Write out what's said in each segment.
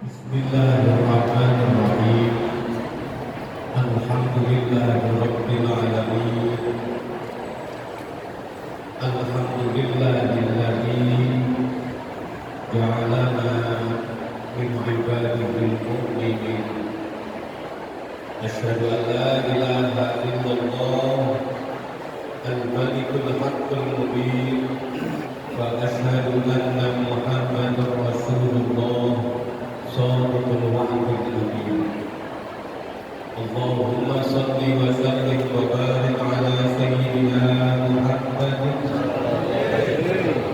Bismillahirrahmanirrahim. Alhamdulillahirabbil alamin. Alhamdulillahilladzi ja'alana min ibadihil mu'minin. Asyhadu an la ilaha illallah al-malikul haqqul mubin wa asyhadu anna Muhammadar Rasulullah shadiqul wa'dil amin. Allahumma shalli wa sallim wa barik ala sayyidina Muhammadin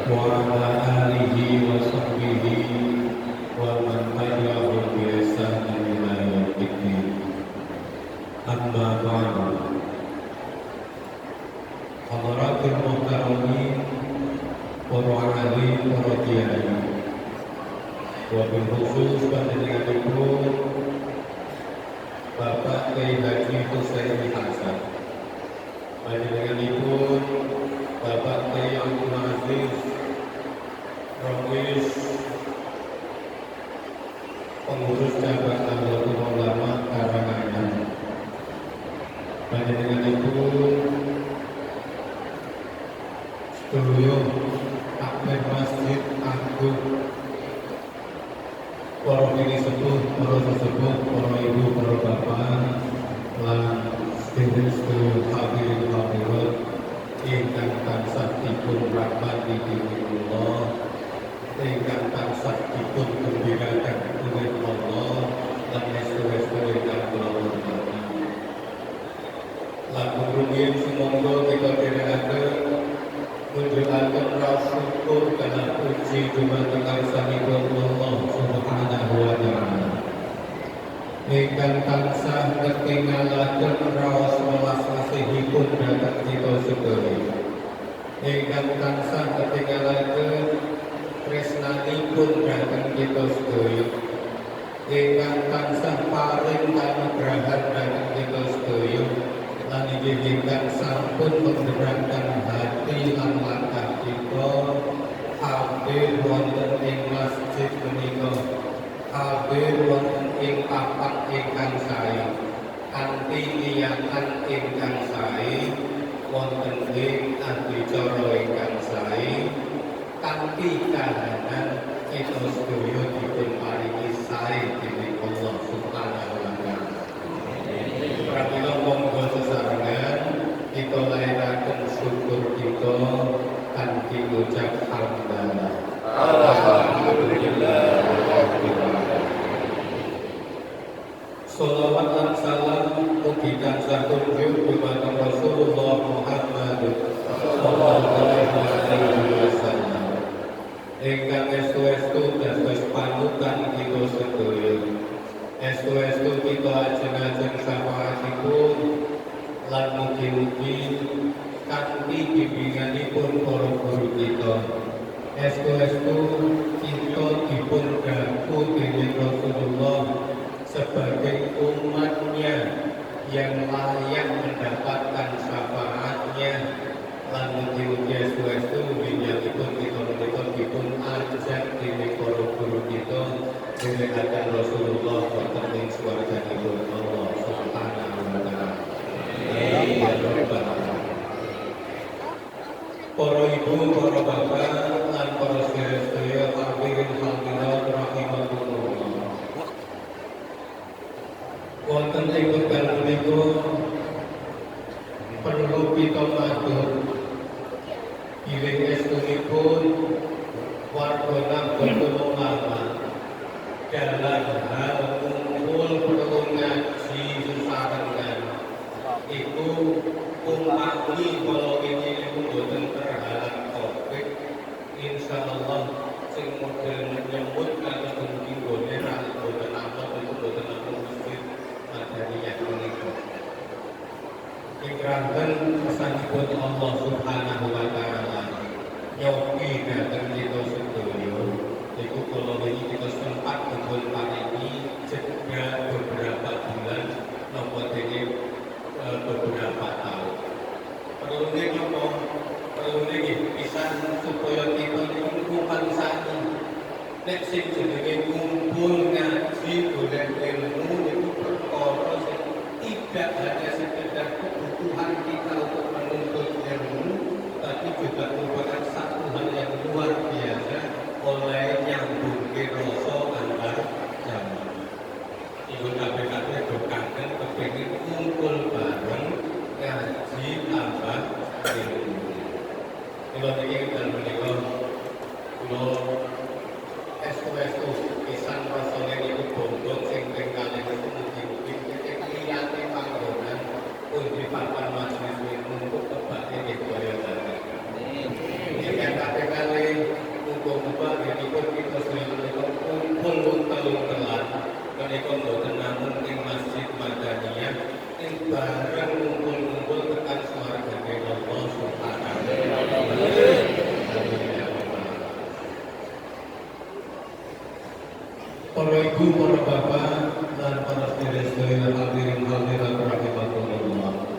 wa ala alihi wa sahbihi wa man tabi'ahum bi ihsanin ila yaumiddin. Amma ba'du. Hadaratul muhtaramin, para alim, para kiai, wabil khusus panjenenganipun Bapak Kiai Haji Husaini Hasan, panjenenganipun Bapak Kiai Abdul Aziz Romis, pengurus cabang Nahdlatul Ulama Karanganyar, panjenenganipun sedaya takmir Masjid Agung, para kini sepuh, para sesepuh, para ibu, para bapak, lan sedherek hadirin hadirat ingkang tansah dipun rahmati Allah, ingkang tansah dipun gembiraken dening Allah lan estu-estu ingkang kula hormati. Lan rumiyin sumangga kita dherekaken menunjukkan rasa syukur karena puji dumateng karsanipun Allah Subhanahu wa taala. Ingkang tansah ketinggalaken raos welas asihipun dhateng kita sedaya. Ingkang tansah ketinggalaken tresnanipun dhateng kita sedaya. Ingkang tansah paring kanugrahan dhateng kita sedaya. Lan inggih ingkang sampun menggerakkan hati lan langkah kita hadir wonten ing masjid menika, hadir wonten ing papat ingkang sae, kanthi niyatan ingkang sae, wonten ing adicara ingkang sae, kanthi kahanan kita sedaya dipun paringi sae dening Allah Subhanahu wa taala. Pramila monggo sesarengan kita lairaken syukur kita kanthi ngucap hamdalah. Alhamdulillah. Shalawat lan salam mugi tansah tumrap dumateng Rasulullah Muhammad sallallahu alaihi wasallam. Ingkang estu-estu dados panutan kita sedaya. Estu-estu kita ajeng-ajeng syafaatipun lan mugi-mugi kanthi bimbinganipun para guru kita. Estu-estu kita dipun daku dening Rasulullah sebagai umatnya yang layak mendapatkan syafaatnya, lan mugi-mugi estu-estu bimbinganipun kita menika dipun ajak dening para guru kita dherekaken Rasulullah wonten ing swarganipun Allah Subhanahu wa taala. Amin ya rabbal alamin. Para ibu, para bapak, lan para sedherek hadirin hadirat rahimakumullah. Wonten ing wekdal menika perlu kita matur bilih estunipun warga Nahdlatul Ulama dalam hal kumpul perlu ngaji sesarengan itu umpami kalau ini mboten terhalang Covid, insyaallah sing model menyambut kados pundi nggone ra mboten apa itu mboten apa masjid Madaniyah menika. Ingkang pesanipun Allah Subhanahu wa taala nyobi dhateng kita sedaya. Iku kula wingi kita sempat dipun paringi jeda beberapa bulan napa dene beberapa tahun. Perlu napa? Perlu pisan supaya kita niku kumpul sami. Nek sing jenenge kumpul ngaji dengan ilmu itu perkara yang tidak hanya sekedar kebutuhan kita untuk menuntut ilmu, tapi juga merupakan satu hal yang luar biasa oleh nyambung rasa antar zaman. Ibu KPKP kangen kepingin kumpul bareng ngaji tambah ilmu. Kalau ini dan menikah, kalau estu pisang rasanya itu bondok sing tinggalnya itu mungkin kelihatan panggonan pun di papan majelis ilmu untuk kebaknya di Korea Selatan. Ini yang kali muka-muka ini pun kita selalu kumpul telung-telan dan itu mboten namun ing Masjid Madaniyah ing bareng kumpul-kumpul tekan swargane Allah Subhanahu wa taala. Para ibu, para bapak, dan para saudara-saudara hadirin hadirat rahimakumullah.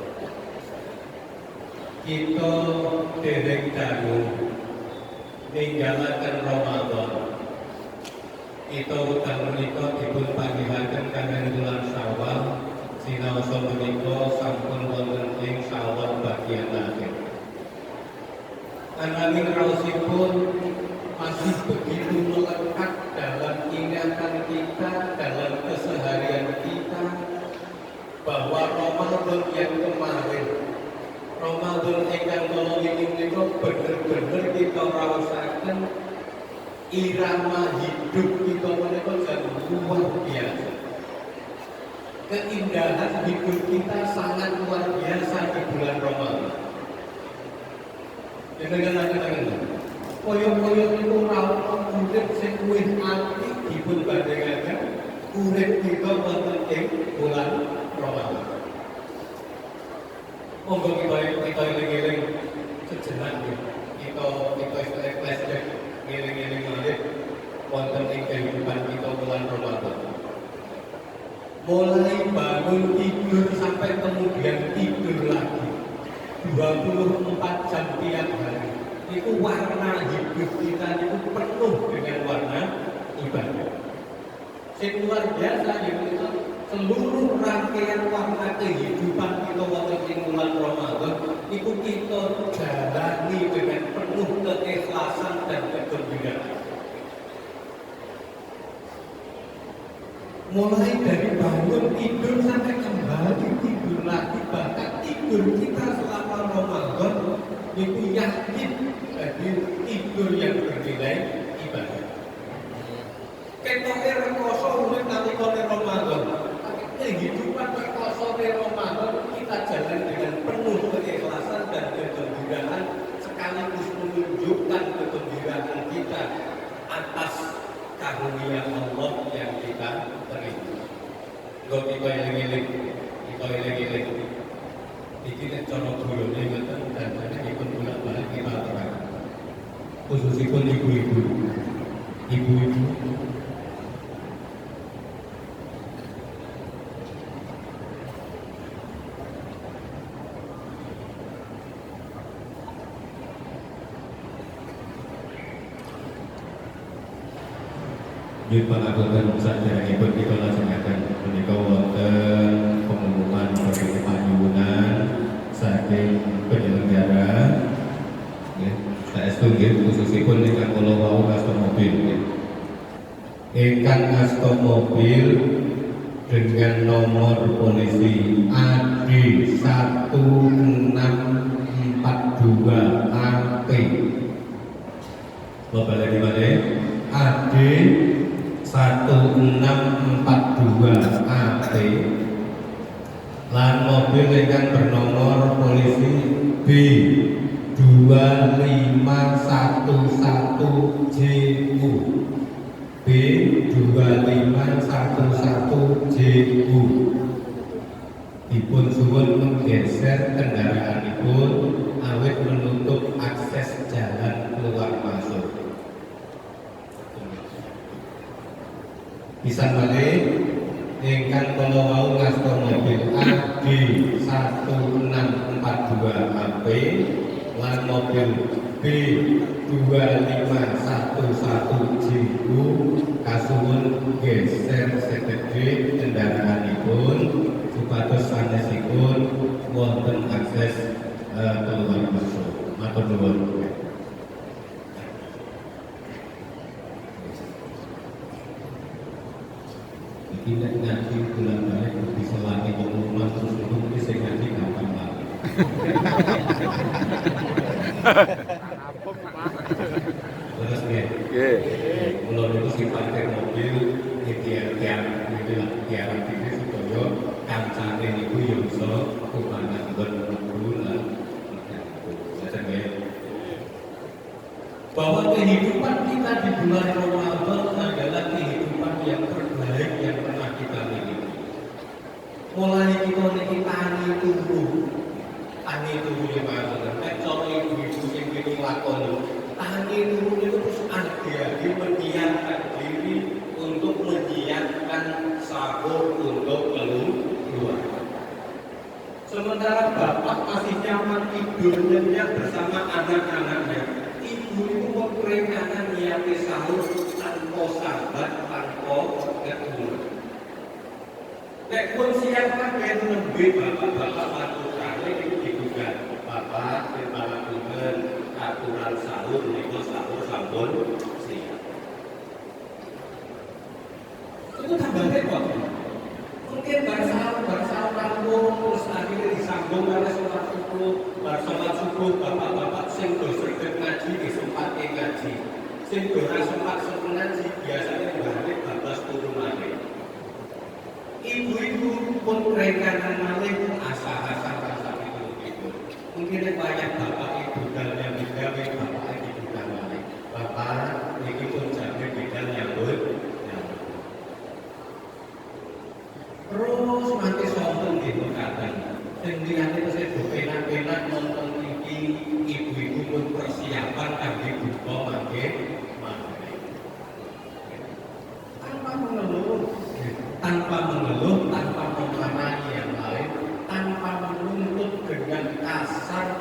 Kita dereng dahulu ninggalaken Ramadan. Kita utang menika dipun panggihaken kangen bulan Syawal, sinaosa menika sampun wonten ing Syawal bagian akhir. Ananging raosipun masih begitu melekat dalam ingatan kita, dalam keseharian kita, bahwa Ramadan yang kemarin, Ramadan yang kalau ini benar-benar kita rasakan irama hidup kita menikah luar biasa. Keindahan hidup kita sangat luar biasa di bulan Ramadan. Jangan koyok-koyok itu rawat urip sing luwih apik dipun bandingaken urip kita wonten ing bulan Ramadan. Monggo kita eling-eling sejenak kita flashback eling-eling malih wonten ing kehidupan kita bulan Ramadan. Mulai bangun tidur sampai kemudian tidur lagi 24 jam tiap hari. Itu warna hidup kita itu penuh dengan warna ibadah. Yang luar biasa itu seluruh rangkaian warna kehidupan kita wonten ing bulan Ramadan itu kita jalani dengan penuh keikhlasan dan kegembiraan. Mulai dari bangun tidur sampai kembali tidur lagi, bahkan tidur kita selama Ramadan itu yakin jadi tidur yang bernilai ibadah. Ketoke rekoso urip nalika Ramadan, tapi kehidupan rekoso Ramadan kita jalan dengan penuh keikhlasan dan kegembiraan, sekaligus menunjukkan kegembiraan kita atas karunia Allah yang kita terima. Kok kita eling-eling, iki nek cara gurune ngoten dan dipun bolak-balik kita aturaken. Khususipun ibu-ibu. Di pangapunten saja ikut kita laksanakan menika wonten pengumuman sebagai panyuwunan saking penyelenggara saestu nggih khususipun ingkang kula wau ngasta mobil ingkang ngasta mobil dengan nomor polisi AD 1642 AP Bapak lagi mana AD 1642 AP lan mobil ingkang bernomor polisi B 2511JU B 2511JU dipun suwun menggeser kendaraanipun awit menutup akses jalan keluar masuk. Bisa balik ingkang kula wau ngasta mobil AD 1642 AP lan mobil B 2511 JU kasuwun geser sekedhik kendaraanipun supados sanesipun wonten akses keluar masuk. Matur nuwun. Tidak ngaji bulan balik bisa lagi pengumuman terus itu bisa ngaji kapan lagi. Terus nih, mulai itu si parkir mobil di tiap ini supaya kancane itu yang bisa kumangan berbulan. Bahwa kehidupan kita di bulan Ramadan adalah kehidupan yang terbaik yang pernah kita miliki. Mulai kita niki tani turu ya Pak. Nek cara ibu-ibu sing kene lakoni, tani turu itu terus agi-agi menyiapkan diri untuk menyiapkan sahur untuk keluar. Sementara bapak masih nyaman tidur nyenyak bersama anak-anaknya. Ibu itu memperkenalkan niati sahur tanpa sahabat, tanpa keturunan. Nek pun siapkan kayak lebih bapak-bapak aturan itu juga bapak kepala kumen aturan sahur itu sahur sampun siap. Itu tambahnya kok. Mungkin bersama kampung terus akhirnya disambung oleh sholat subuh bapak-bapak sing sregep ngaji disempatke ngaji sing ora sempat ngaji biasanya balik bablas turunane ibu-ibu pun rekanan malih asah-asah rasa itu mungkin banyak bapak ibu dalnya begawe bapak ibu dalnya bapak ini pun jamin bidang yang terus nanti sombong gitu kadang sendirian itu saya berpenak-penak nonton TV ibu-ibu pun persiapan kami buka makin tanpa mengeluh, tanpa memanai yang lain, tanpa menuntut dengan kasar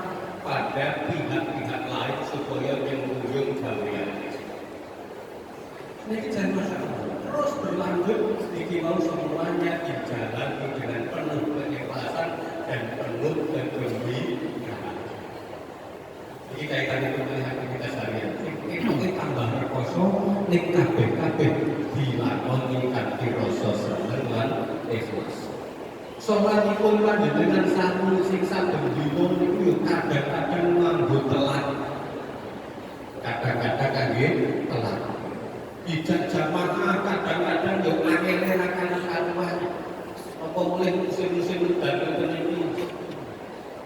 pada pihak-pihak lain supaya yang ujung jauhian. Ini jangan masalah. Terus berlanjut, ini mau semuanya dijalani dengan penuh keikhlasan dan penuh kegembiraan. Ini kaitan itu dengan aktivitas harian. Ini tambah rekoso, ini kabeh dilakoni kanthi rasa seneng lan ikhlas. Salatipun panjenengan satu sing saben dina niku yo kadang-kadang nganggo telat. Kadang-kadang kangge telat. Ijak jamaah kadang-kadang yo angel karuan. Apa mulai musim-musim udan iki.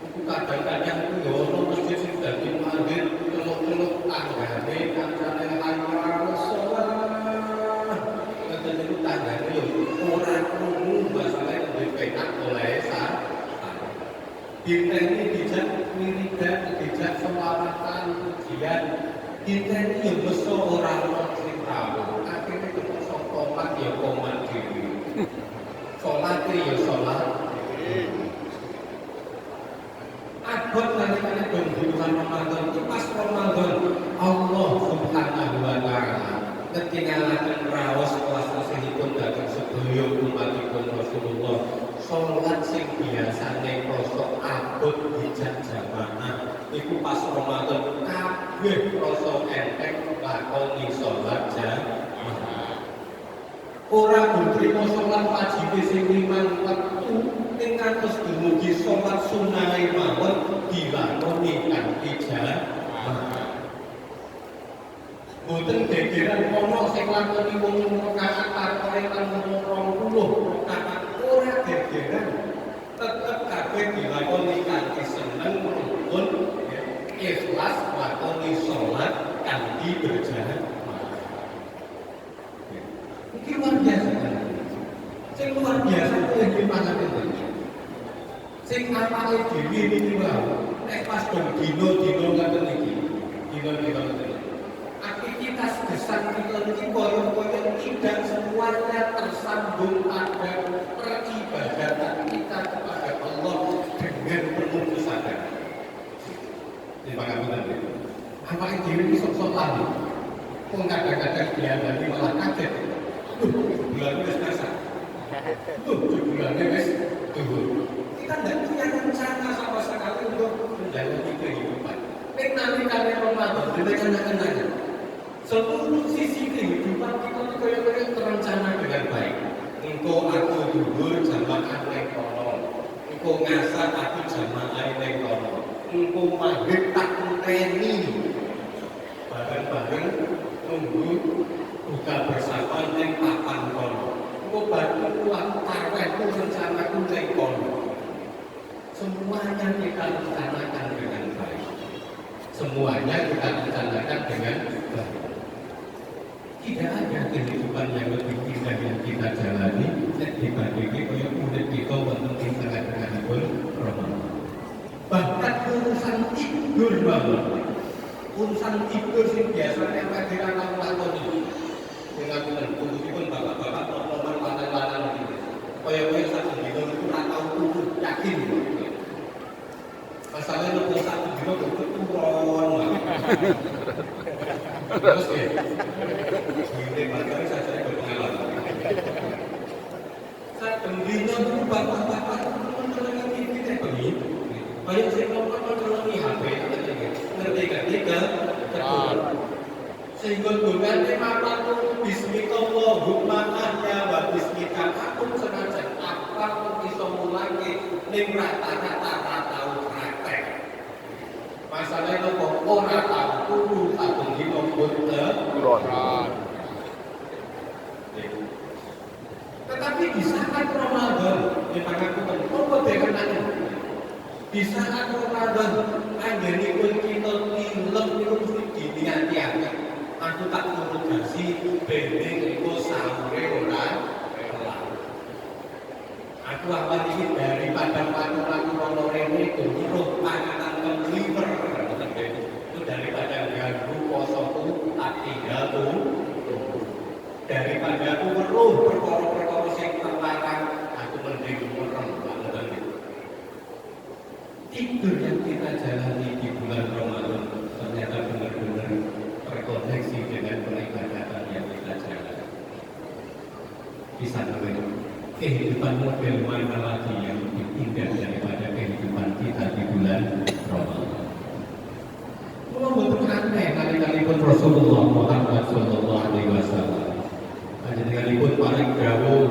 Iku kadang-kadang iku yo ono masjid sing dadi mandir celuk-celuk tanggane kancane ayo salat. Kadang iku tanggane yo ora krungu masalah lebih penak oleh Diteni dijak wiridan, dijak selawatan, ujian. Diteni yo meso ora ono sing tahu. Akhire keso komat ya komat dhewe. Salat ya salat. Abot nalikane bulan Ramadan itu pas Ramadan Allah Subhanahu wa taala ketinggalan raos kuasasipun dhateng sedaya umatipun Rasulullah salat sing biasane krasa abot dijak jamaah iku pas Ramadan kabeh krasa enteng lakoni salat jamaah. Ora buntrimo salat wajib sing limang wektu ning kados dumugi salat sunahe mawon dilakoni kanthi jamaah. Boten gegeran ana sing lakoni wong rakaat tarkore lan 20 rakaat ora gegeran. Tetep kabeh dilakoni kanthi seneng rukun ikhlas lakoni salat kanthi berjamaah. Ini luar biasa kan? Sing luar biasa itu yang dimakan itu. Sing apale dhewe niki wae. Nek pas dino ngaten iki. Dino ngaten. Aktivitas gesang kita ini koyo-koyo tidak semuanya tersambung pada peribadatan kita kepada Allah dengan penuh kesadaran. Terima kasih. Awake dhewe iki sok-sok lali. Wong kadang-kadang diandani malah kaget. Bulan wis masak. Bulan wis dhuwur. Kita tidak punya rencana sama sekali untuk menjalani kehidupan. Nanti karena Ramadan, dengan kenangan-kenangan. Seluruh sisi kehidupan kita kaya-kaya terencana dengan baik. Engkau aku dhuwur jamaah ning kono. Engkau ngasar aku jamaah ning kono. Engkau maghrib tak ngenteni. Bareng-bareng nunggu buka bersama ning papan kono. Engkau bantu aku tarwehku rencanaku ning kono. Semuanya kita rencanakan dengan baik. Semuanya kita rencanakan dengan baik. Tidak ada kehidupan yang lebih indah yang kita jalani dibandingkan kaya urip kita wonten ing tengah-tengahipun Ramadan. Bahkan urusan tidur banget. Urusan tidur sing biasanya kadiran lakoni. Dengan pun bapak-bapak nomor lanang-lanang iki. Kaya-kaya sak dina niku ora tau turu, yakin. Masalahnya nek sak dina kok turun. Terus ya. Ini makanya saya berpengalaman. Saat bendina itu bapak-bapak mencelengi TV tadi. Banyak saya ngomong mencelengi HP. Ngerti-ngerti betul. Sehingga gunanya mata itu bismillahumma ahya wa bismika aku sengaja apa pun bisa mulai ning rata-rata tahu praktek. Masalahnya kok ora tahu turu satu dino boten. Tetapi di saat Ramadan, di pangapunten, apa dewenane? Di saat Ramadan, anggenipun kita tilem niku mesti diniati-ati. Aku tak turugasi bending iku sahure ora kelar. Aku awan iki daripada mlaku-mlaku rono rene durung panganan keliwer. Itu daripada ganggu posoku tak tinggal tuh. Daripada aku weruh perkara-perkara sing terlarang, aku mending merem banget. Tidur yang kita jalani di bulan Ramadan ternyata benar-benar terkoneksi dengan peribadatan yang kita jalani. Bisa namanya kehidupan model mana lagi yang lebih indah daripada kehidupan kita di bulan Ramadan. Kalau betul aneh kali-kali pun Rasulullah Muhammad Sallallahu Alaihi Wasallam. Sekalipun paling jauh,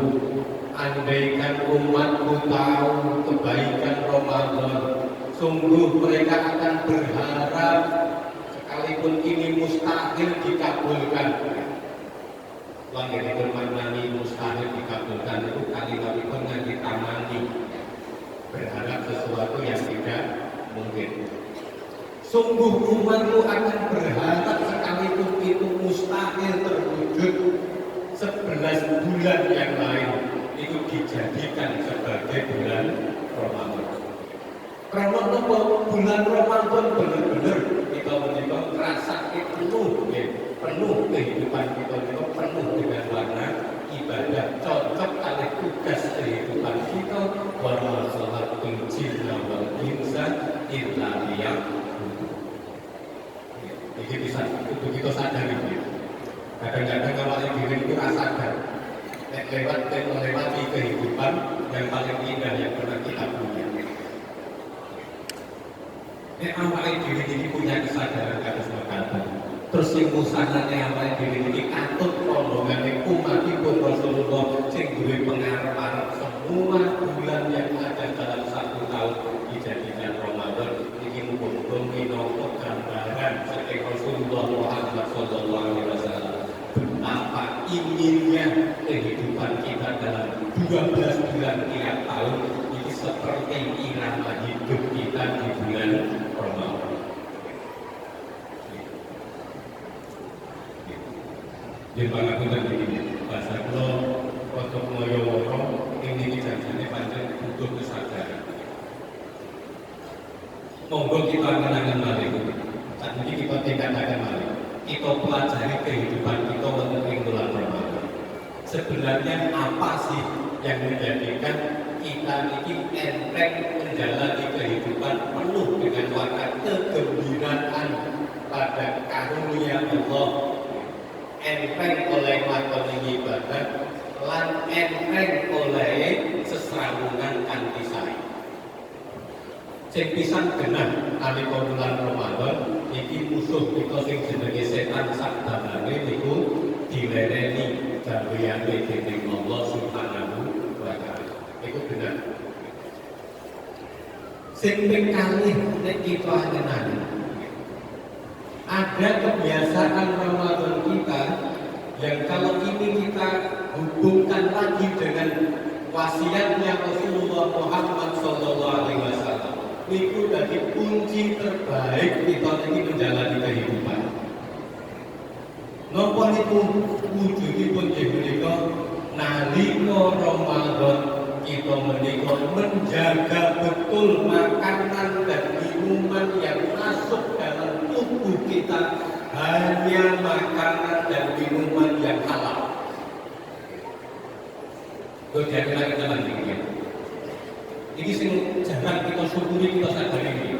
andaikan umatku tahu kebaikan Ramadan, sungguh mereka akan berharap sekalipun ini mustahil dikabulkan. Wanggenipun maknani mustahil dikabulkan itu kalimatipun nganti tamani, berharap sesuatu yang tidak mungkin. Sungguh umatku akan berharap sekalipun itu mustahil terwujud. 11 bulan yang lain itu dijadikan sebagai bulan Ramadan. Karena bulan Ramadan benar-benar kita menikah terasa penuh kehidupan kita itu penuh dengan warna ibadah, cocok kali tugas kehidupan kita. Wa ma khalaqtul jinna wal insa illa liya'budun. Ini bisa untuk kita sadari. Kadang-kadang kalau diri itu sadar melewati kehidupan yang paling indah yang pernah kita punya. Awalnya diri ini punya kesadaran atas makanan. Terus yang musananya awalnya diri ini katut rombongan umatipun Rasulullah sing duwe pengarep-arep semua bulan yang ada dalam satu tahun dijadikan Ramadan. Ini mumpung minangka gambaran saking Rasulullah Muhammad Sallallahu Alaihi Wasallam. Betapa inginnya kehidupan kita dalam 12 bulan tiap tahun ini seperti irama hidup kita di bulan Ramadan. Di pangapunten ini, bahasa kula untuk ngoyo-ngoyo ini janjane pancen butuh kesadaran. Monggo kita kenangan malih. Saat ini kita tingkatkan malih. Kita pelajari kehidupan kita untuk bulan Ramadan. Sebenarnya apa sih yang menjadikan kita ini enteng menjalani kehidupan penuh dengan warna kegembiraan pada Allah, enteng oleh lakon ibadah lan enteng oleh sesrawungan kanthi sae. Sing pisan genah nalika bulan Ramadan iki musuh kita sing jenenge setan sakdamane niku dilereni gaweane dening Allah Subhanahu wa taala. Iku genah. Sing ping kalih nek kita angen-angen ada kebiasaan Ramadan kita yang kalau ini kita hubungkan lagi dengan wasiatnya Rasulullah Muhammad SAW, itu dari kunci terbaik kita ini menjalani kehidupan. Napa niku wujudipun menika nalika Ramadan kita menika menjaga betul makanan dan minuman yang masuk dalam tubuh kita hanya makanan dan minuman yang halal. Jadi teman-teman ini. Ini sing jarang kita syukuri, kita sadari ini.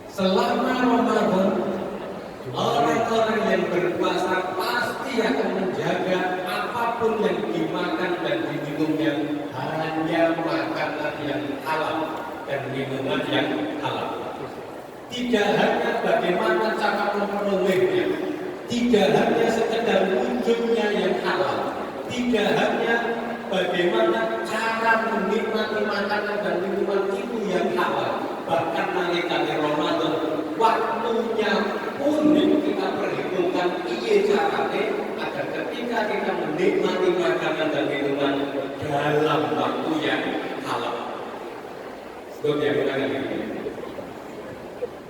Selama Ramadan, orang-orang yang berpuasa pasti akan menjaga apapun yang dimakan dan diminumnya hanya makanan yang halal dan minuman yang halal. Tidak hanya bagaimana cara memperolehnya, tidak hanya sekedar wujudnya yang halal, tidak hanya bagaimana cara menikmati makanan dan minuman itu yang halal, bahkan nalika Ramadan waktunya pun kita perhitungkan iya caranya agar ketika kita menikmati makanan dan minuman dalam waktu yang halal.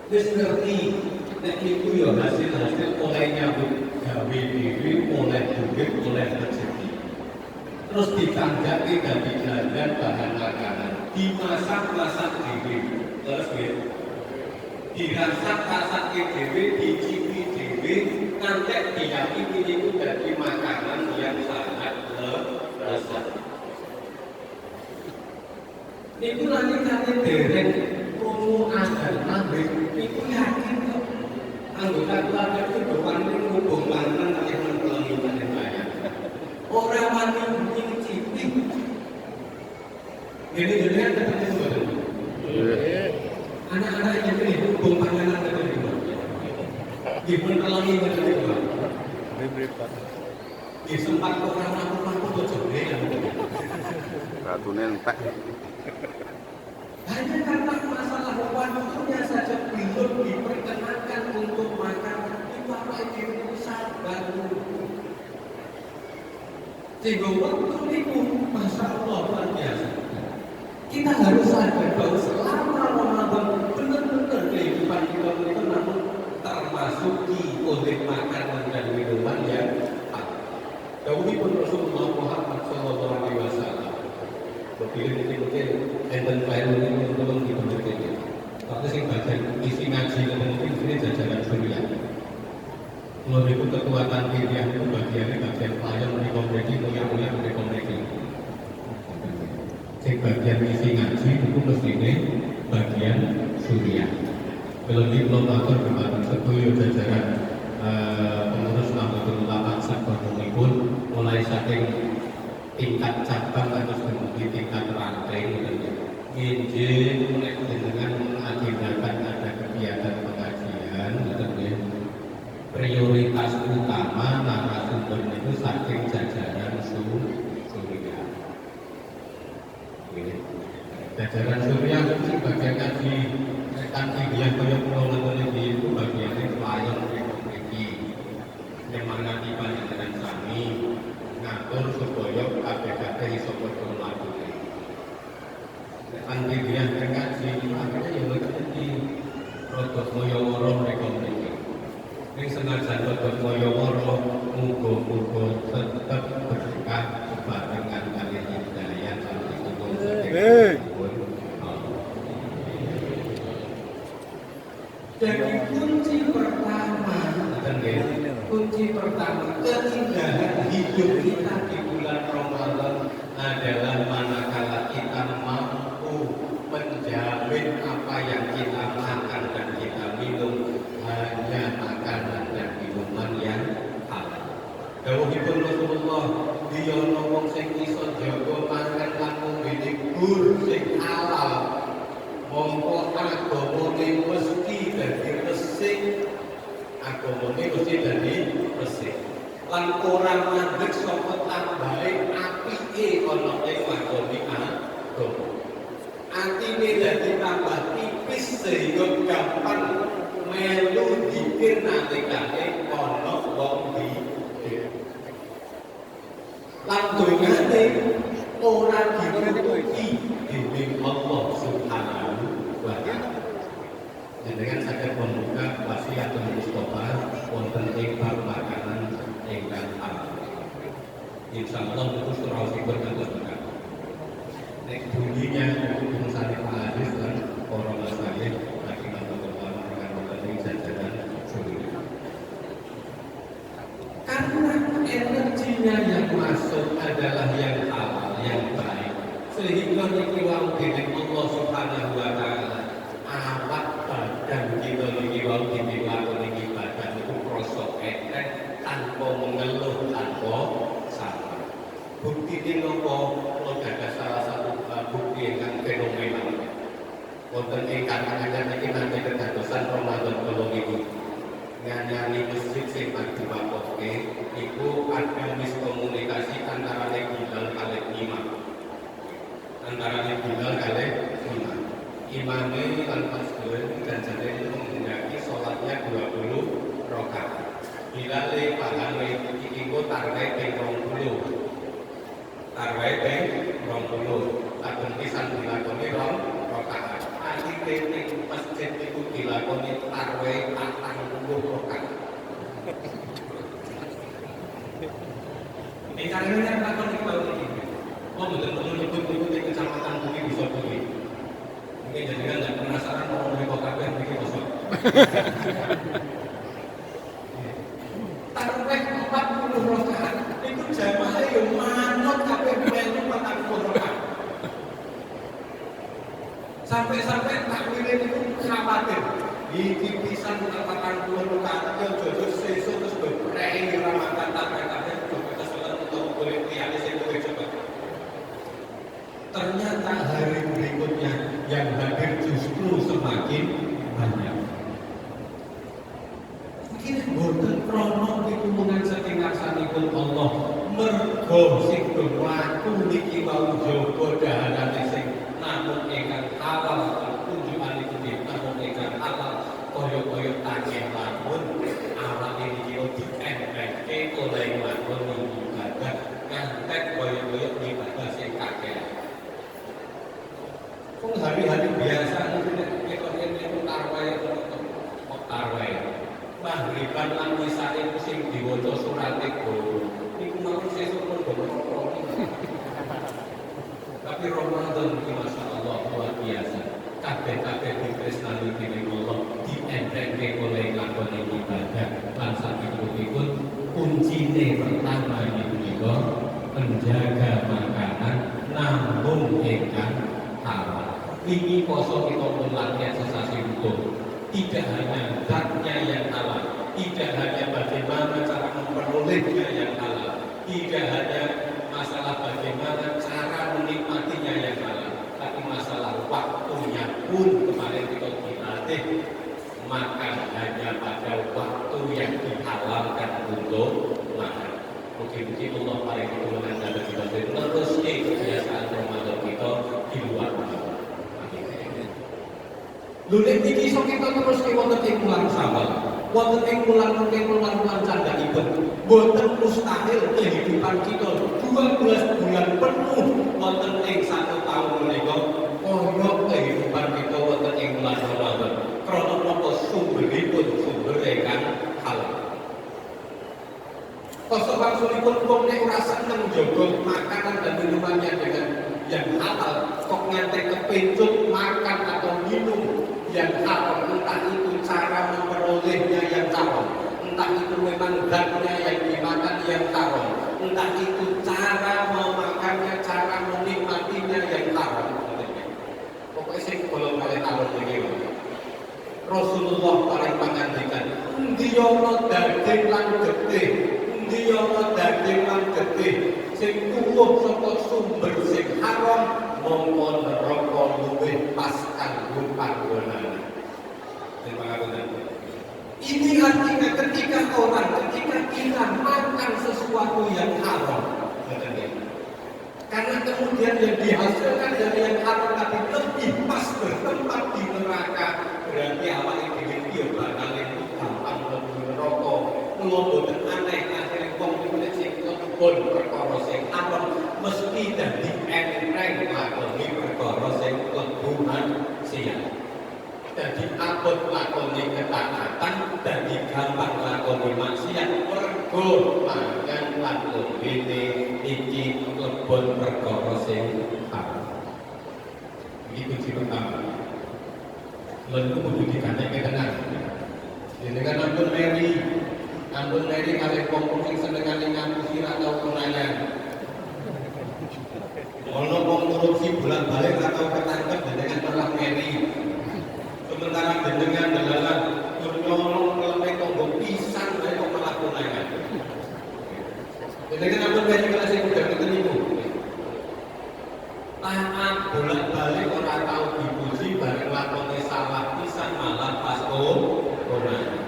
Wis ngerti nek iku ya hasil-hasil oleh nyambut gawe dhewe, oleh duit, oleh rezeki. Terus ditandaki dan dijalan bahan makanan, dimasak-masak dhewe. Terus dirasak-rasak dhewe, dicipi dhewe, ngantek diyakini itu dari makanan yang sangat lezat. Niku nanti kate dereng krungu azan maghrib, niku yakin kok anggota keluarga itu berwani ngubung mangan kali mentelengi panjenengan. Ora wani nyicipi. Gini jenengan ketemu mboten? Anak-anak yang ini hubung panganan ketemu. Nggih mentelengi panjenengan. Nggih sempat orang aku bojone. Ratune entek. Hanya karena masalah waktunya saja belum diperkenankan untuk makan, itu apa itu sabar. Sehingga waktu itu, Masya Allah luar biasa. Kita harus sadar bahwa selama Ramadan benar-benar kehidupan kita itu namun termasuk oleh makanan dan minuman yang dahulu Rasulullah Muhammad SAW. Mungkin enten file ini belum dibentuk ini. Tapi sing bagian isi ngaji mungkin ini jajaran surya. Kalau itu kekuatan pilihan itu bagian file di kompleki mulia di kompleki. Sing bagian isi ngaji itu mesti ini bagian surya. Kalau di belum atur kemarin sebuah jajaran pengurus Nahdlatul Ulama Sabang pun mulai saking tingkat cabang atau kemudian tingkat rantai izin mulai dengan mengagendakan ada kegiatan pengajian prioritas utama narasumber itu saking jajaran surya. Jajaran surya itu bagian kaji yang banyak pulau itu bagiannya pelayan republik yang mana di panjenengan sami ngatur supaya kabeh-kabeh iso padha mlakuke. Anti dia ngaji akhirnya ya ngerti rada moyo-moro mereka mriki. Ning senajan rada moyo-moro muga-muga tetep berkah bebarengan kali hidayah sampai ketemu. Jadi kunci pertama keindahan hidup kita di bulan Ramadan adalah manakala kita mampu menjamin apa yang kita makan dan kita minum hanya makanan ndi ana wong sing iso jaga mangan lan ngombene gur sing halal. Mongko agamane mesti dadi resik. Agamane mesti dadi resik. Lan ora mandeg saka tambahe apike ana ing lakone agama. Atine dadi tambah tipis sehingga gampang melu dikir nalikane ana wong dikir. Lan dongane ora ditutupi dening Allah Subhanahu wa Ta'ala. Dengan saged membuka wasiatun Mustafa wonten ing bab makanan ingkang halal. Insyaallah terus raosipun kantos berkah. Nek bunyinya hukum sari hadis dan para masyayikh lagi nonton dengan wonten jajaran sunnah. Karena energinya yang masuk adalah yang halal, yang baik, sehingga niki wau dening Allah Subhanahu wa Ta'ala awak badan kita niki wau dilakoni ibadah niku krasa enteng tanpa mengeluh, tanpa salah. Bukti ini nopo ada salah satu bukti yang fenomenal. Wonten ing kalangan iki nanti kedadosan Ramadan kula niku. Nyanyani masjid sing dipakoke iku ada miskomunikasi antara Bilal kali imam. Antara Bilal kali imam. Imame lan masjid dan jane menghendaki salatnya 20 rakaat. Bilal pahame iki kok target ping 20. Tarwai ping 20 saben pisan dilakoni rong rakaat. Akhire ning masjid iku dilakoni tarwai 40 rakaat. Ini caranya lakoni kau iki. Oh betul betul nyebut-nyebut di kecamatan Bumi bisa Bumi. Mungkin jadinya nggak penasaran mau mereka kabeh bikin kosong. Tarwai 40 rakaat. Itu jamaah yang manut kabeh melu 40 rakaat. Sampai-sampai takwile itu khawatir. Iki pisan 40 rakaat yo jojo sesuk terus beprei ramadan kabeh kita salat untuk boleh liyane sing luwih cepet. Ternyata hari berikutnya yang hadir justru semakin banyak. Mungkin boten krono pitulungan saking ngarsanipun Allah mergo sing berlaku niki wau jaga dahanane sing namun ingkang halal tunjukan itu namun ingkang halal kaya-kaya takeh lamun awake iki diempelke oleh lakon ibadah ngantek kaya-kaya ibadah sing kakek. Kung hari-hari biasa itu tarwai maghriban lan isane sing diwaca surat iku niku mau sesuk pun boten. Tapi Ramadan iki masyaallah luar biasa. Kabeh-kabeh ditresnani dening Allah, dientengke oleh lakon ibadah. Lan sakipun kuncine pertama niku menjaga makanan namun ingkang halal. Ini poso kita pun latihan sesasi hukum. Tidak hanya zatnya yang halal, tidak hanya bagaimana cara memperolehnya yang halal, tidak hanya masalah bagaimana cara menikmatinya yang halal, tapi masalah waktunya pun kemarin kita dilatih makan hanya pada waktu yang dihalalkan untuk makan. Mungkin Allah paling keturunan dan kita terus kebiasaan Ramadan kita di luar Ramadan. Lulit iki iso kita terus wonten ing bulan Syawal, wonten ing bulan candhaipun. Boten mustahil kehidupan kita 12 bulan penuh wonten ing 1 taun menika kaya kehidupan kita wonten ing bulan Ramadan. Krana napa sumberipun sumber ingkang halal. Kosok wangsulipun wong nek ora seneng njaga makanan dan minumannya dengan yang halal, kok nganti kepencut makan atau minum yang haram, entah itu cara memperolehnya yang haram, entah itu memang zatnya yang dimakan yang haram, entah itu cara memakannya, cara menikmatinya yang haram. Pokoknya sing golong kalih haram iki. Rasulullah paling pangandikan, endi ana daging lan getih, endi ana daging lan getih sing tuwuh saka sumber sing haram mongko neraka luwih pas kanggo panggonane. Terima kasih. Ini artinya ketika kita makan sesuatu yang haram, karena kemudian yang dihasilkan dari yang haram tadi lebih pas bertempat di neraka, berarti awal ini dia bakal itu gampang lebih neraka. Ngomong aneh akhirnya wong iki sing kebon perkara sing haram mesti dadi enteng lakoni perkara sing kebunan siang. Jadi abot lakoni ketaatan, jadi gampang lakoni maksiat, mergo mangan lakoni iki kebon perkara sing haram. Ini kunci pertama. Lalu kudu dikandake tenan. Jenengan ampun meri kalih wong sing senengane ngapusi ra tau konangan. Ono wong korupsi bolak-balik ra tau ketangkep jenengan malah meri. Sementara jenengan dalam nyolong ngelepek tonggo pisan dari kok melakukan. Jenengan ampun meri kalau saya udah ketemu. Taat bolak-balik ora tau dipuji bareng lakone salah pisan malah pas konangan.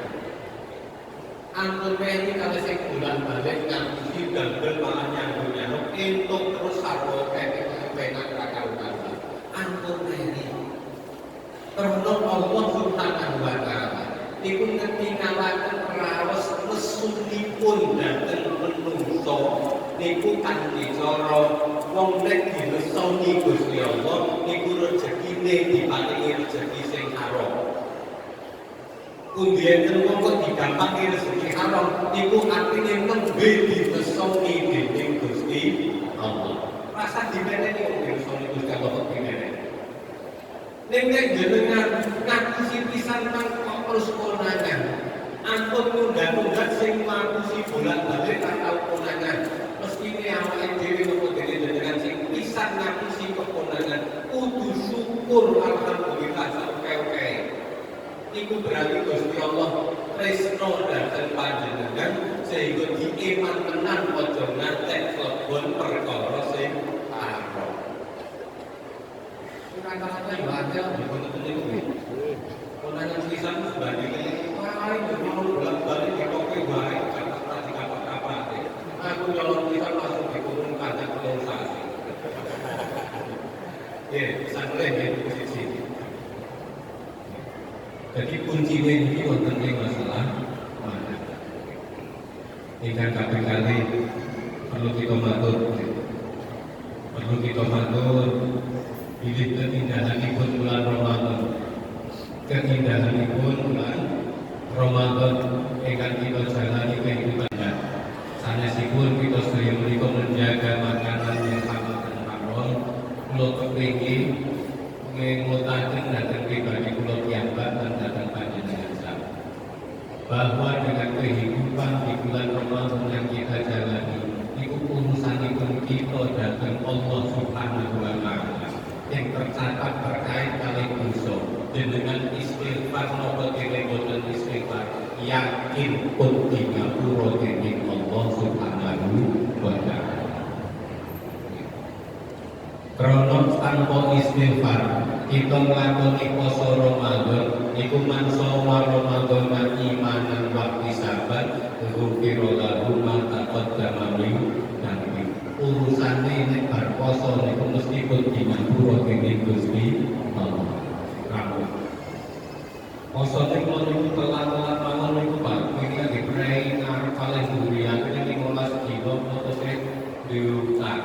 Ampun meri kalau saya bolak-balik ngapusi gandel malah nyambung-nyambung entuk terus sarwo penak ra karuan. Ampun meri karena Allah Subhanahu wa ta'ala iku ngetingalaken raos nesunipun dhateng menungso niku kanthi cara wong nek dilesoni Gusti Allah niku rezekine diparingi rezeki sing haram. Kundiyen wong kok digampangke rezeki haram niku artine nembe dilesoni dening Gusti Allah. Rasa dimeneni wong dilesoni Gusti Allah kok dimeneni. Nek jenengan ngapusi pisan mangkok terus konangan. Ampun munggah-munggah sing ngapusi bolak-balik tak tau konangan. Mestine awake dhewe kok dene jenengan sing pisan ngapusi kekonangan kudu syukur alhamdulillah oke-oke. Iku berarti Gusti Allah tresno dhateng panjenengan sehingga dieman tenan aja ngantek lebon perkara sing haram. Kata-kata yang ada di bentuk-bentuk itu konangan tulisan sebandingnya lain mau bolak-balik di kopi baik kata-kata di kapal-kapal aku nyolong tulisan langsung dikurung pada organisasi ya, bisa boleh ya posisi jadi kuncinya ini wonten masalah mana ingkang kali perlu kita matur pilih keindahanipun bulan Ramadan. Keindahanipun bulan Ramadan ingkang kita jalani kehidupannya. Sanesipun kita sedaya menika menjaga makanan yang halal dan haram. Kula kepengin ngutaken dhateng pribadi kula piyambak lan dhateng panjenengan sakit. Bahwa dengan kehidupan di bulan Ramadan yang kita jalani, iku urusanipun kita dhateng Allah Subhanahu wa ta'ala. Yang tercatat terkait kali dosa dengan istighfar nopo dene boten istighfar yakin pun dingapura dening Allah Subhanahu wa ta'ala. Krana tanpa istighfar kita nglakoni poso Ramadan iku mangsa Ramadan imanan wa ihtisaban ghufira lahu ma taqaddama min urusane nek bar poso niku mesti pun dinapura dening Gusti Allah. Rampung. Poso niku telat-telat mawon niku Pak, iki lagi prei ngarep kalih durian iki 15 dina terus diutak.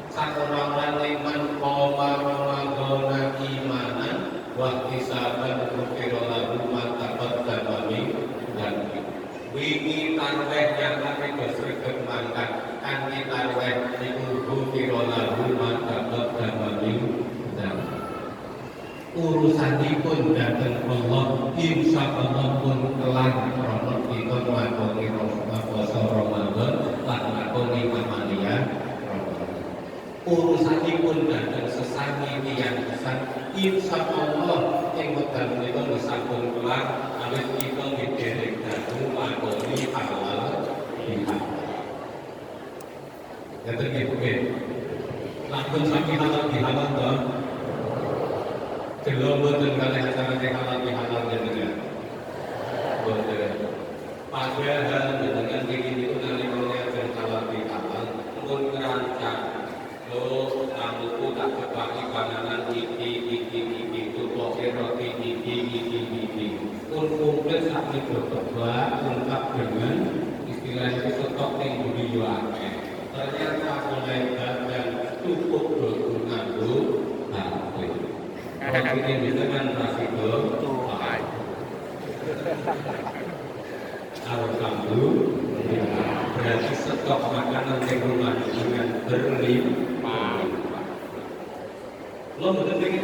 Sakurang iman qoma Ramadan imanan wa ihtisaban ghufira lahu ma taqaddama min dzambi. Wingi tarweh yang kami bersregep mangkat kanthi tarweh niku ghufira lahu ma taqaddama min dzambi. Urusanipun dhateng Allah insyaallah pun kelan krana kita nglakoni puasa Ramadan lan nglakoni amaliyah Ramadan. Urusanipun dhateng sesami tiyang pisan insyaallah ing wekdal menika sampun kelar awit kita diterek dhateng nglakoni halal bihalal. Ngaten nggih Bu nggih. Lampun sami halal bihalal to. Jelo mboten kalih acara halal bihalal jenengan. Mboten. Padahal jenengan iki niku nalika ngajeng halal bihalal pun ngerancang. Lo namuku tak kebaki panganan iki tutoke roti iki. Pun komplit sak coba lengkap dengan istilahnya stok yang budi yo akeh. Ternyata mulai dan cukup dulu nganggo HP. Kalau ini bisa kan masih alhamdulillah. Berarti stok makanan di rumah dengan berlimpah. Lo betul pengen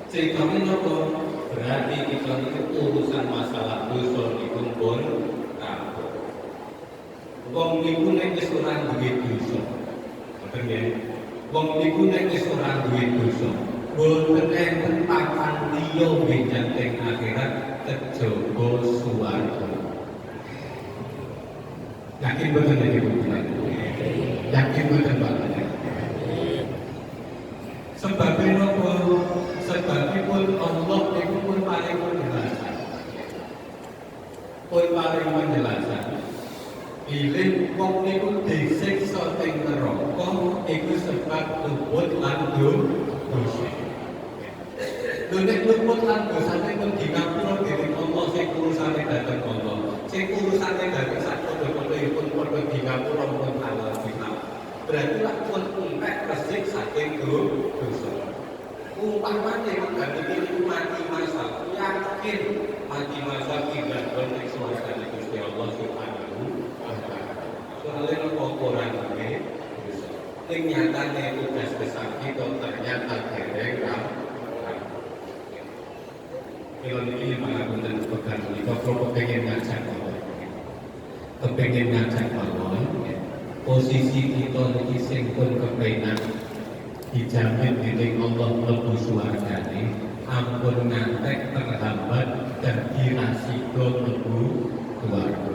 ceritanya apa? Berarti kita itu urusan masalah dosa dikumpul kabur. Wong niku nek wis ora duwe dosa. Ngoten nggih. Wong niku nek wis ora duwe dosa, boten enten papan liya benjang teng akhirat kejaba swarga. Yakin boten iki Bu? Yakin boten Pak? Sebabnya apa? Sebabipun Allah niku pun paling menjelaskan. Pun paling menjelaskan. Bilih wong niku disiksa teng neraka iku sebab luput lan dosa. Lha nek luput lan dosane pun dikapura dening Allah sing urusane dhateng Allah. Sing urusane dhateng sakpodo-podhoipun padha dikapura pun halal bihalal. Berarti lak pun entek resik saking dosa. Umpamane wong iki mati masal, yakin mati masal tidak bener swarga Gusti Allah Subhanahu wa taala. Soale nopo ora ngene dosa. Ning nyatane tugas besar kita ternyata dereng kalau ini pangapunten pekan kita kalau pengen ngajak mawon posisi kita niki sing pun kepenak dijamin dening Allah mlebu swargane ampun ngantek terhambat dan dirasiko mlebu swarga.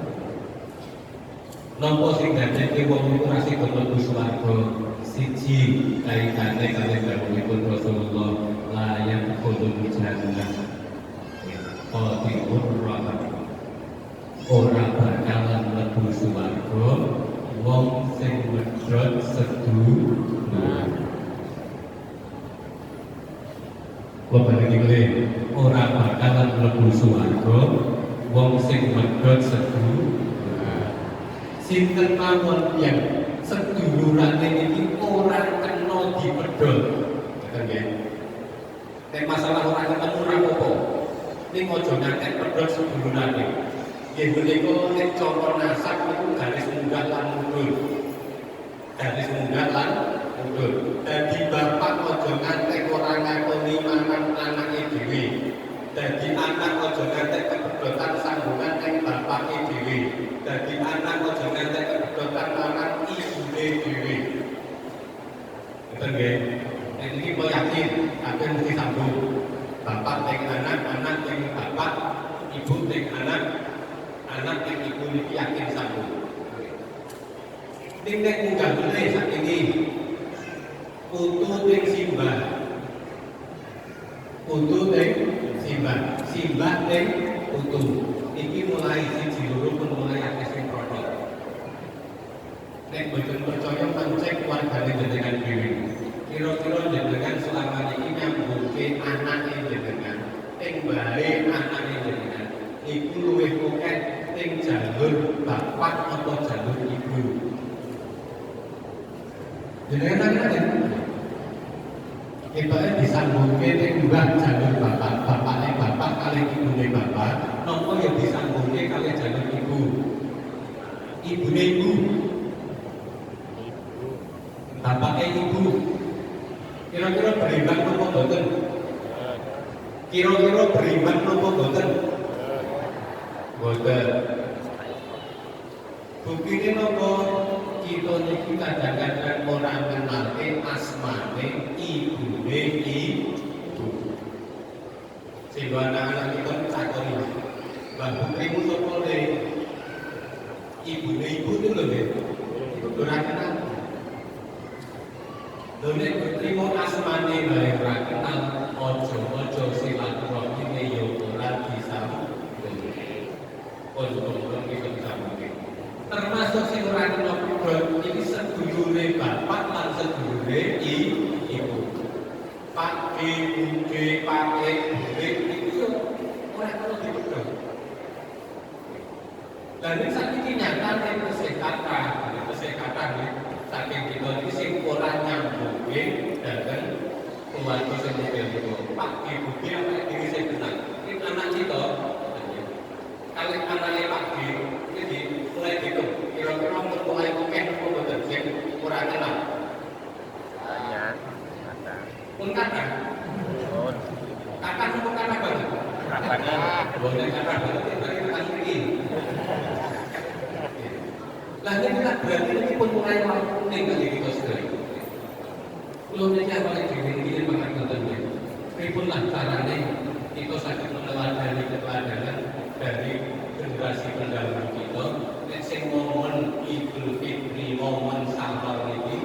Napa sing dadekake wong niku rasiko mlebu swarga? Siji kaitane kalih dawuhipun Rasulullah la yadkhulul jannah qatilur rahim. Ora bakalan mlebu swarga wong sing medhot sedulur. Kemudian ora bakalan mlebu swarga wong sing medhot sedulur. Sinten mawon yang sedulurane iki ora kena dipedhot. Ngoten nggih. Nek masalah ora ketemu ora apa-apa. Ning aja ngantek pedhot sedulurane. Nggih menika nek cara nasab niku garis munggah lan mundur. Garis munggah lan mundur. Dadi bapak aja ngantek ora ngakoni mangan anake dhewe. Dadi anak aja ngantek kepedhotan sambungan ning bapake dhewe. Dadi anak aja ngantek kepedhotan mangan ibune dhewe. Ngoten nggih. Nek iki kok yakin kabeh mesti sambung. Bapak ning anak, anak ning bapak, ibu ning anak, anak ning ibu niki yakin sambung. Ning nek munggah meneh sakniki putu ning simbah. Putu ning simbah, simbah ning putu. Iki mulai siji loro pun mulai akeh sing protes. Nek boten percaya pancek wargane jenengan dhewe. Kira-kira jenengan selama ini nyambungke anake jenengan, ing bae anake jenengan. Iku luwih akeh ing jalur bapak apa jalur ibu. Jenengan kan ibaratnya disambungke ning mbah jalur bapak, bapakne bapak kali ibune bapak, napa ya disambungke kali jalur ibu. Ibune ibu. Bapaknya ibu. Kira-kira berimbang napa boten? Kira-kira berimbang napa boten? Boten. Buktine napa kita niki kadang-kadang ora ngenalke asmane ibune ibu. Sehingga anak-anak kita takoni, "Mbah Bukimu sapa le?" Ibune ibu itu lho nggih. Iku ora kenal. Lune trimo asmane bae ora kenal ojo silaturahime yo ora disambung. Ojo iki disambung. Termasuk sing ora kenal iki sedulure bapak lan sedulure ibu. Pak Ibu, Pak Ibu itu yo ora kenal dipedhot. Dan ini saat ini nyata kesehatan saking kita ini sing ora nyambung dengan keluarga sing model itu. Pak Ibu apa diri saya kenal. Ini anak kita. Kalau anaknya Pak Ibu, jadi mulai gitu. Kira-kira mulai mungkin pembuatan sing ora kenal. Banyak. Ada. Pun kata. Kata pun kata banget. Katanya. Boleh kata banget. Ini lah ini kan berarti ini pun mulai mampu nih bagi kita sendiri. Belum ini apa yang diri makan kontennya. Pripun lah caranya kita sakit meneladani keteladanan dari generasi pendahulu kita. Sing momen Idul Fitri, momen Safar ini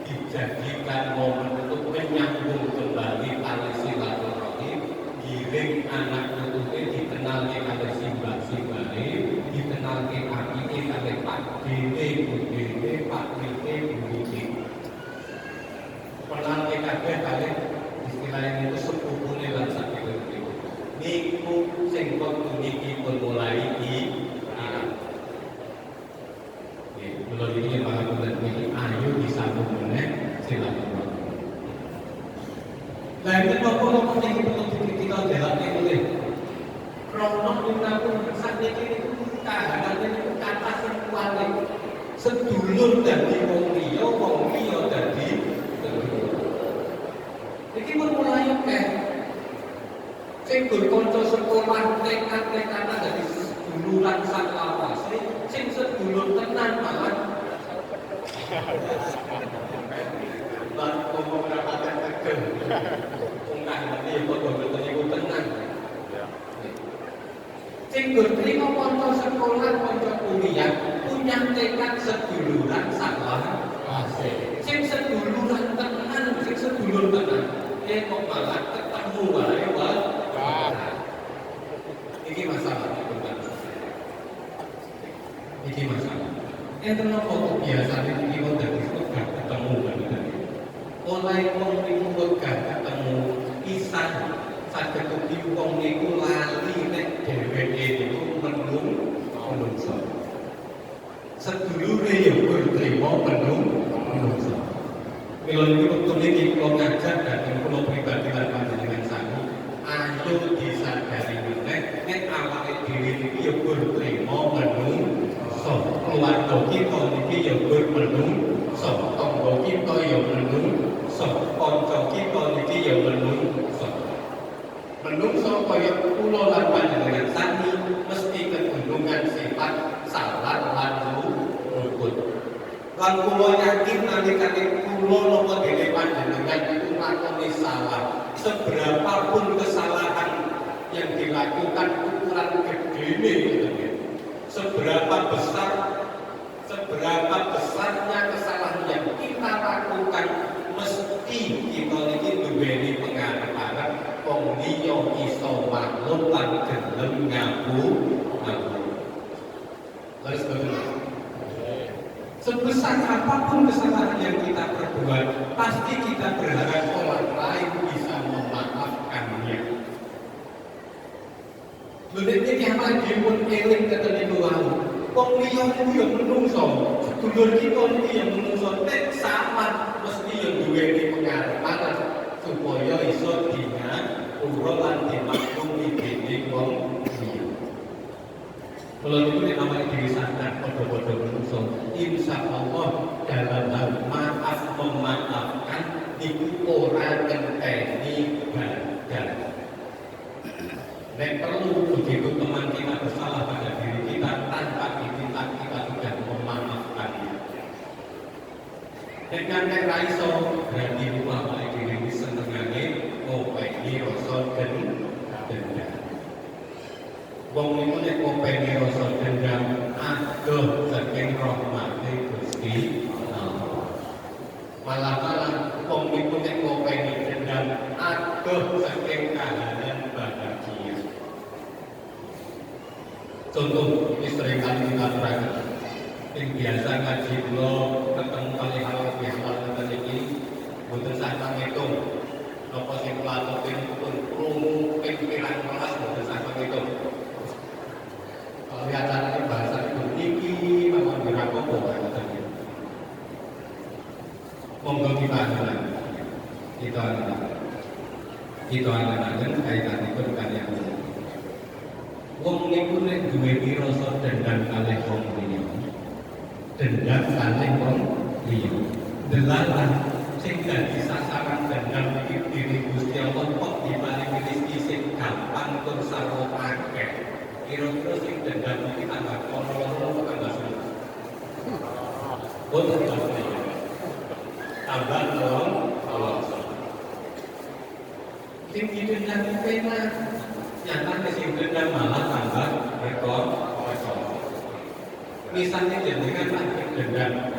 dijadikan momen untuk menyambung kembali tali silaturahim, giring anak putune dikenalke kali simbah-simbane, dikenalke akike kali Pak Dene, Bu Dene, Pak Dene, Bu Dene. Kenalke kabeh kali istilahnya itu sepupune lan sakit itu. Niku sing kok niki pun mulai Belum ini para pemerintah ini ayo disambung meneh silaturahmi. Lah itu kalau penting kita jalannya boleh. Krono kita pun saat ini keadaan ini kata sekuat sedulur dari wong liya dari sedulur. Iki pun mulai sing kanca sekolah nekat-nekatan dari seduluran saklawase sing sedulur tenan malah lan ngomong rapatan tegel ungkah iki padha mboten iku tenan sing trimo kanca sekolah kanca kuliah punya tekad seduluran saklawase sing seduluran tenan sing sedulur tenan kok malah ketemu wae ini masalah ini masalah. Yang kenapa kok biasa ini kita dari gak ketemu kan? Mulai wong niku gak ketemu pisan saged ugi wong niku lali nek dheweke niku menungso. Sedulure ya trimo menungso. Mila niku wektu niki kula ngajak dhateng kula pribadi lan panjenengan sami ayo disadari meneh nek awake dhewe iki ya trimo menungso. Keluarga kita niki ya menungso, tangga kita ya menungso, kanca kita niki ya menungso. Menungso kaya kula lan panjenengan sami mesti ketulungan sifat salat lan luput. Lan kula yakin nalikane kula napa dene panjenengan iku nglakoni salah, seberapapun kesalahan yang dilakukan ukuran gedene seberapa besarnya kesalahan yang kita lakukan mesti kita ini duweni pengarep-arep wong liya iso maklum lan gelem ngaku. Terus sebesar apapun kesalahan yang kita perbuat, pasti kita berharap orang lain bisa memaafkannya. Bener iki apa dipun eling keten niku wau. Wong liya niku ya menungso, sedulur kita niki ya menungso, nek sama mesti ya duweni pengarepan supaya iso dingapura lan dimaklumi dening wong liya. Kalau niku nek awake dhewe sadar padha-padha menungso, insyaallah dalam hal maaf memaafkan niku ora ngenteni badan. Dan perlu begitu teman kita bersalah pada diri kita tanpa diminta kita tidak memaafkannya. Dengan nek raiso berarti rumah baik diri senengane ngopeni rasa dendam. Wong niku nek ngopeni rasa dendam adoh saking rahmate Gusti Allah. Malah Contoh ini sering kali kita terangkan. Yang biasa ngaji dulu ketemu kali hal tentang ini, bukan saya ngitung. Apa sih pelatuk ini pun rungu pikiran kelas bukan saya ngitung. Kalau di acara ini bahasa itu iki memang berakopo katanya. Monggo kita akan kaitan itu kalian. Wong niku nek duwe rasa dendam kalih wong liya. Dendam kalih wong liya. Delalah sing dadi sasaran dendam iki diri Gusti Allah kok diparingi rezeki sing gampang tur sarwa akeh. Kira-kira sing dendam iki tambah loro tambah sulit. Boten tambah loro sing dendam iki nyata mesin dendam malah tambah rekor. Misalnya jenengan lagi dendam,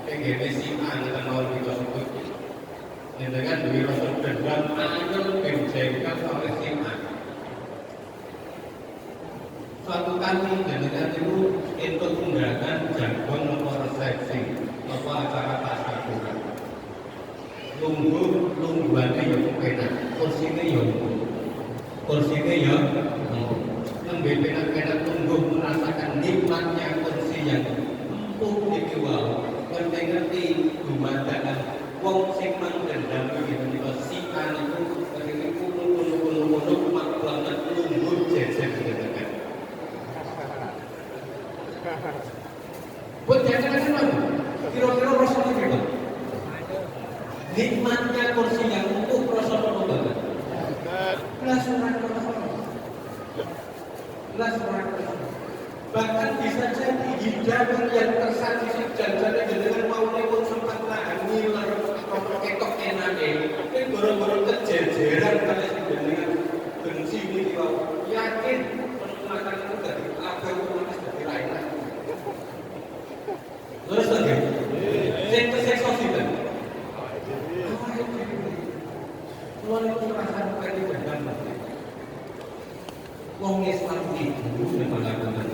pengen si angin orang kita sebut, jenengan duwe rasa dendam, angin benjengkan oleh si angin. Suatu kali jenengan itu untuk undangan jagoan atau resepsi, atau acara tasyakuran. Lungguannya yang enak, kursinya yang kursinya ya lebih enak tunggu merasakan nikmatnya kursi yang empuk di bawah ngerti gumandangan wong sing mang dendam iki si itu ini kuno mak banget lungguh jejer gitu. Buat jangan kira-kira rasanya gitu. Nikmatnya kursi yang empuk rasanya banget. Bahkan bisa jadi hidangan yang tersaji janjane dengan mau pun sempat nahan ngiler atau ketok enake ini boro-boro kejejeran kali dengan benci ini yakin penikmatan itu dari apa itu manis dari lain terus lagi saya keseksos itu keluar itu perasaan kayak itu dan wong Islam itu melakukan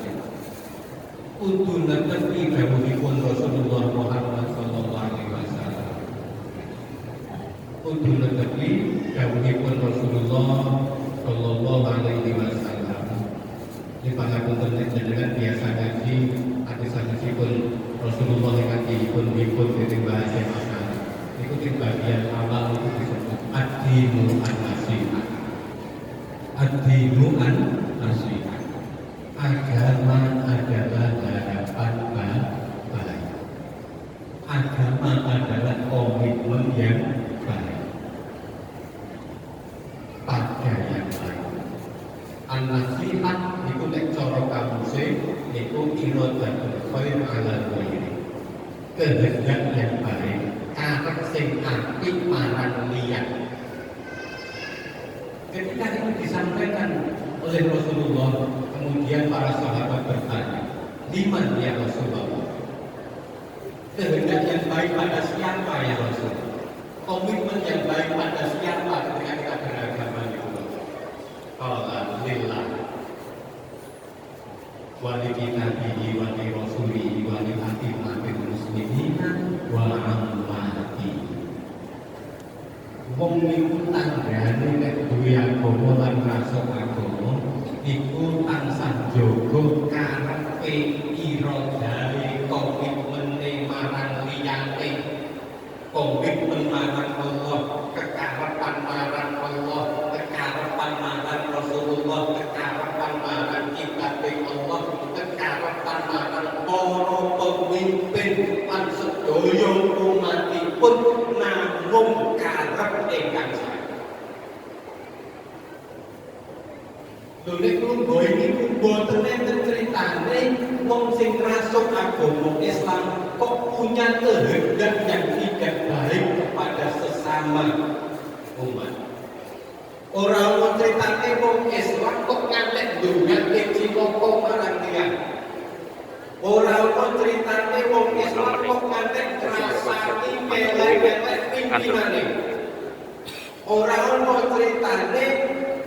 untuk netepi dawuhipun Rasulullah Muhammad sallallahu alaihi wasallam. Untuk netepi dawuhipun Rasulullah sallallahu alaihi wasallam. Ini pangapunten jenengan biasa ngaji hadis-hadisipun Rasulullah ngaji pun dening bahasa masyarakat. Ikuti bagian awal itu disebut ad-dinu an-nasihat. Ad-dinu an-nasihat. Agama adalah harapan baik. Agama adalah komitmen yang baik pada yang baik. An-nasihat itu nek cara kamuse niku iradatul khair ala ghairi. Kehendak yang baik karep sing apik marang liyan. Ketika itu disampaikan oleh Rasulullah, kemudian para sahabat bertanya, "Liman ya Rasulullah?" Kehendak yang baik pada siapa ya Rasulullah? Komitmen yang baik pada siapa ketika kita beragama di Allah? Allah lillah wa li kitabihi wa li rasulihi wa li a'immatil muslimina wa ammati. Wong niku tanggane nek duwe agama lan rasa agama iku tansah jaga karepe iradane komitmene marang liyane, komitmen marang Allah, kekarepan marang Allah, kekarepan marang Rasulullah, kekarepan marang kitab Allah, kekarepan marang para pemimpin lan sedaya umatipun namung karep ingkang sae. Lha lungguh iki mboten enten critane wong sing rasuk agama Islam kok punya kehendak yang tidak baik kepada sesama umat. Orang mau critane wong Islam kok ngantek ndongake cilaka marang liyan. Orang mau critane wong Islam kok ngantek ngrasani melek-melek pimpinane. Orang mau critane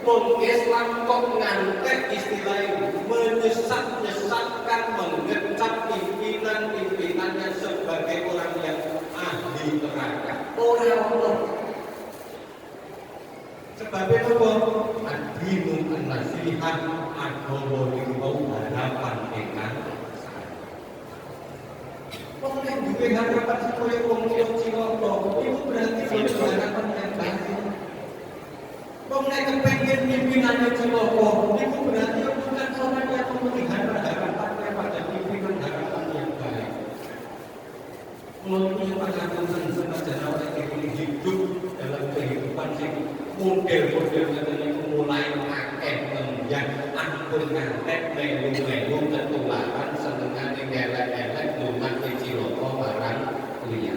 Wong Islam kok ngantek istilahnya menyesatkan mengecap pimpinan-pimpinannya sebagai orang yang ahli neraka. Orang-orang sebabnya apa? Adinu an-nasihat agama niku harapan ingkang wong nek duwe harapan supaya wong liya cilaka, itu berarti suatu harapan yang baik. Wong nek kepengin pimpinane cilaka, itu berarti bukan orang yang memelihara harapannya pada pimpinan harapan yang baik. Kalau punya pandangan senajan awake dhewe hidup dalam kehidupan sing model-model katanya mulai akeh yang ampun ngantek melu-melu ketularan senengane elek-elek lumat cilaka barang liya.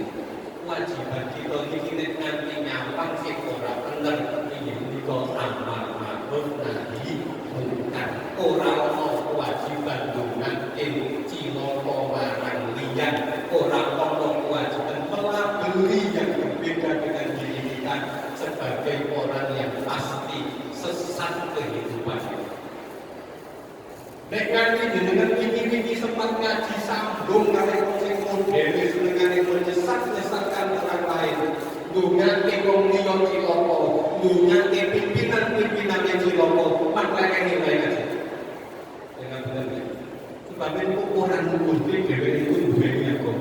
Wajiban kita iki nek nganti nyawang sing ora bener iki menika amar ma'ruf nahi munkar. Ora ana kewajiban ndongake cilaka barang liya, ora ana kewajiban melabeli yang berbeda dengan diri kita sebagai orang yang pasti sesat kehidupan. Nek nganti dengan iki sempat ngaji sambung karo wong sing modele senengane menyesatkan orang lain. Ndongake wong liya cilaka, ndongake pimpinan-pimpinane cilaka, maklekane wae aja. Dengan bener. Sebabnya ukuran mesti dhewe iku duwe apa?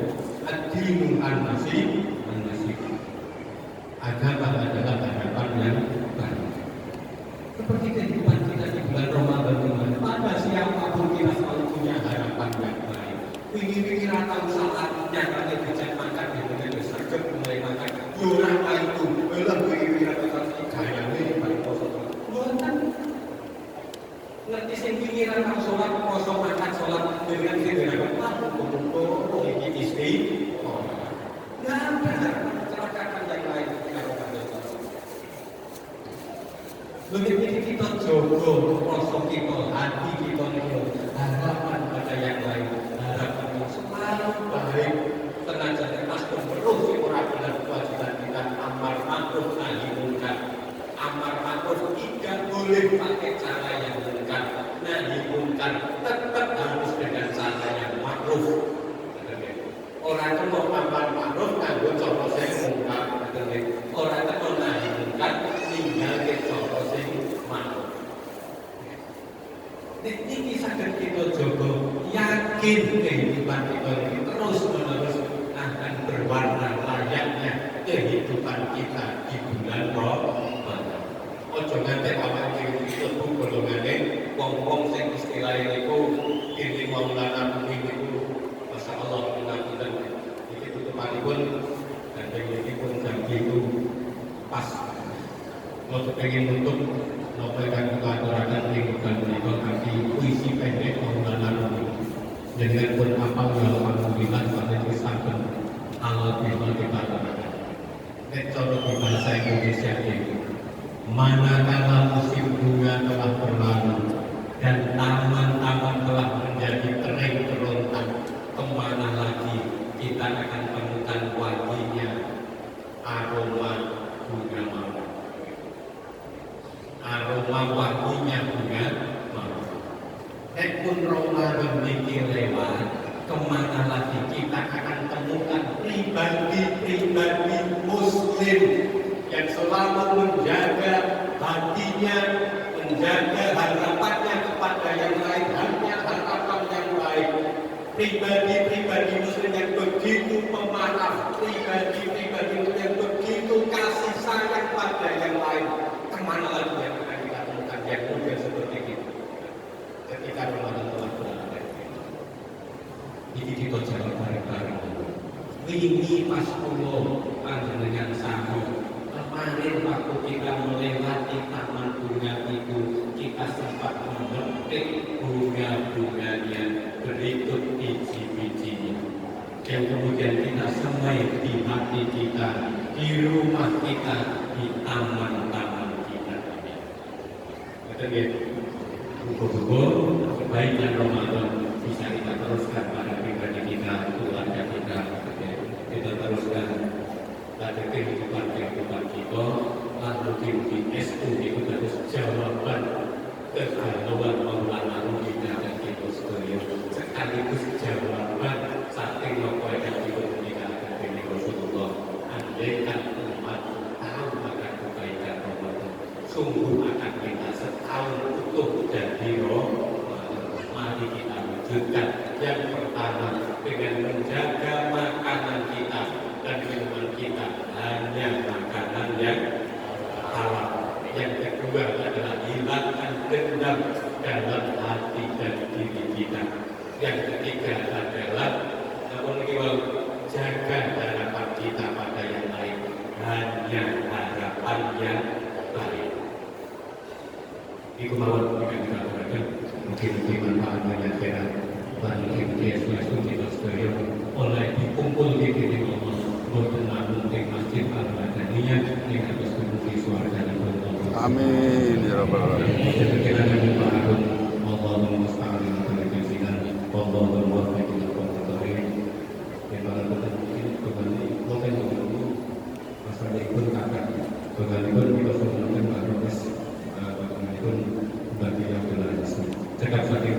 Adinu an-nasib. Agama adalah harapan yang baik. Seperti kehidupan kita di bulan Ramadan kemarin, pada siapapun kita selalu punya harapan yang baik. Ingin rata saatnya kami bisa makan dengan bersergap mulai makan. Orang itu belum ingin rata gaya ini paling kosong. Bukan ngerti sing pikiran kang sholat, kosong makan sholat dengan segera apa? Ini istri. Nggak ada celakakan yang lain. Begitu kita jogo rasa kita, hati kita itu harapan pada yang lain, harapan yang selalu baik. Tenaga terpas terus orang benar kewajiban kita amar ma'ruf nahi munkar. Amar ma'ruf tidak boleh pakai cara yang munkar, nahi munkar tetap harus dengan cara yang ma'ruf. Orang itu mau amar ma'ruf nganggo cara sing munkar, orang itu nahi munkar tinggal ke cara sing ma'ruf. Ini saged kita jaga, yakin kehidupan kita ini terus menerus akan berwarna layaknya kehidupan kita di bulan Ramadan. Ojo nganti awake dhewe mlebu golongane wong-wong sing istilahe niku ini maulana niku masyaallah pinten iki tutupanipun dan iki pun jam itu pas. Kalau pengen nutup novel yang kita aturakan di bukan menikah nanti puisi pendek maulana dengan pun apal yang alhamdulillah pada kisahkan halal bima kita aturakan. Cara di bahasa Indonesia ini manakala musim bunga telah berlalu dan taman-taman telah menjadi kering kerontang, kemana lagi kita akan temukan wanginya aroma bunga mawar, aroma wanginya bunga mawar. Pun Ramadan ini lewat, kemana lagi kita akan temukan pribadi-pribadi muslim yang selalu menjaga hatinya, menjaga harapannya kepada yang lain, hanya harapan yang baik. Pribadi-pribadi muslim yang begitu pemaaf, pribadi-pribadi muslim yang begitu kasih sayang pada yang lain. Kemana lagi yang akan kita temukan yang mudah seperti itu ketika Ramadan telah berakhir? Ini kita jalan bareng-bareng. Wingi pas kula panjenengan sami kemarin waktu kita melewati taman bunga itu, kita sempat memetik bunga-bunganya berikut biji-bijinya yang kemudian kita semai di hati kita, di rumah kita, di taman-taman kita. Betul ya? Buku-buku kebaikan Ramadan bisa kita teruskan pada pribadi kita, keluarga kita. Kita teruskan pada kehidupan kita, lalu di SU itu terus jawab lakukan. Yang pertama, dengan menjaga makanan kita dan minuman kita hanya makanan yang halal. Yang kedua adalah hilangkan dendam dalam hati dan diri kita. Yang ketiga adalah jaga harapan kita pada yang lain, hanya harapan yang baik. Iku mawon yang kita lakukan, mungkin manfaat banyak akhirat dan mungkin Yesus kita sekalian oleh dikumpul di titik Allah bertenang di masjid Al-Madaniyah yang harus menuju surga dan berdoa. Amin ya rabbal alamin. Kita berharap Allahumma musta'an terkesinan Allahumma wafiqina qawmatarin yang para mungkin kembali bukan dulu masalah ikut kakak kembali pun kita sudah melakukan Pak Robes bagaimana pun bagi yang benar cekap sakit